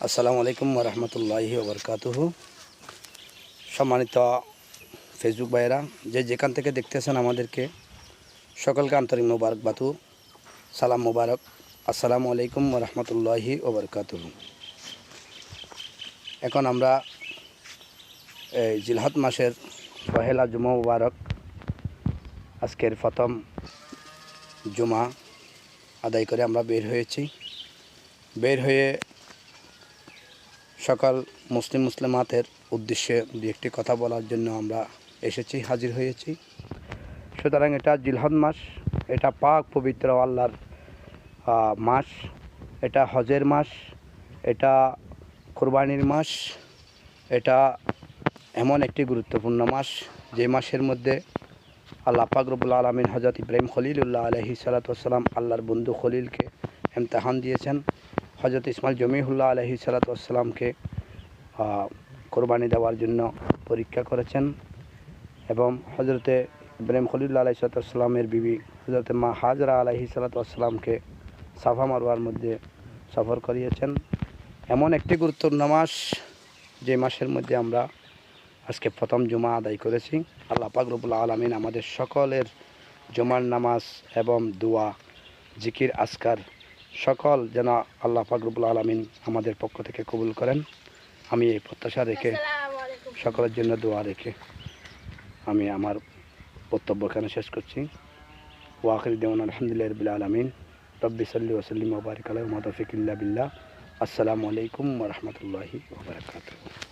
আসসালামু আলাইকুম ওরহমতুল্লাহি ওবরকাতুহু। সম্মানিত ফেসবুক ভাইয়েরা, যেখান থেকে দেখতেছেন আমাদেরকে সকলকে আন্তরিক মোবারকবাদু, সালাম মোবারক। আসসালামু আলাইকুম ওরহমতুল্লাহি ওবরকাতুহু। এখন আমরা এই জিলহজ মাসের পহেলা জুমা মুবারক, আজকের প্রথম জুমা আদায় করে আমরা বের হয়েছি। বের হয়ে সকল মুসলিমাতের উদ্দেশ্যে দু একটি কথা বলার জন্য আমরা এসেছি, হাজির হয়েছি। সুতরাং এটা জিলহজ মাস, এটা পাক পবিত্র আল্লাহর মাস, এটা হজের মাস, এটা কোরবানির মাস, এটা এমন একটি গুরুত্বপূর্ণ মাস যে মাসের মধ্যে আল্লাহ পাক রব্বুল আলামিন হযরত ইব্রাহিম খলিলুল্লাহ আলাইহিস সালাতু ওয়াস সালাম আল্লাহর বন্ধু খলিলকে ইমতিহান দিয়েছেন। হযরত ইসমাইল জমিউল্লাহ আলাইহিস সালাতু ওয়াস সালামকে কোরবানি দেওয়ার জন্য পরীক্ষা করেছেন এবং হযরতে ইব্রাহিম খলিলুল্লাহ আলাইহিস সালাতু ওয়াস সালামের বিবি হযরত মা হাজরা আলাইহিস সালাতু ওয়াস সালামকে সাফা মারওয়ার মধ্যে সফর করিয়েছেন। এমন একটি গুরুত্বপূর্ণ মাস যে মাসের মধ্যে আমরা আজকে প্রথম জুমা আদায় করেছি। আল্লাহ পাক রব্বুল আলামিন আমাদের সকলের জুমার নামাজ এবং দোয়া, জিকির, আজকার সকল যেন আল্লাহ পাক রব্বুল আলামিন আমাদের পক্ষ থেকে কবুল করেন। আমি এই প্রত্যাশা রেখে, সকলের জন্য দোয়া রেখে আমি আমার বক্তব্য এখানে শেষ করছি। ওয়া আখিরু দাওয়ানা আলহামদুলিল্লাহি রাব্বিল আলামিন। রব্বি সাল্লি ওয়া সাল্লিম ওয়া বারিক আলা মা তাওফিক ইল্লা বিল্লাহ। আসসালামু আলাইকুম ওয়া রাহমাতুল্লাহি ওয়া বারাকাতুহু।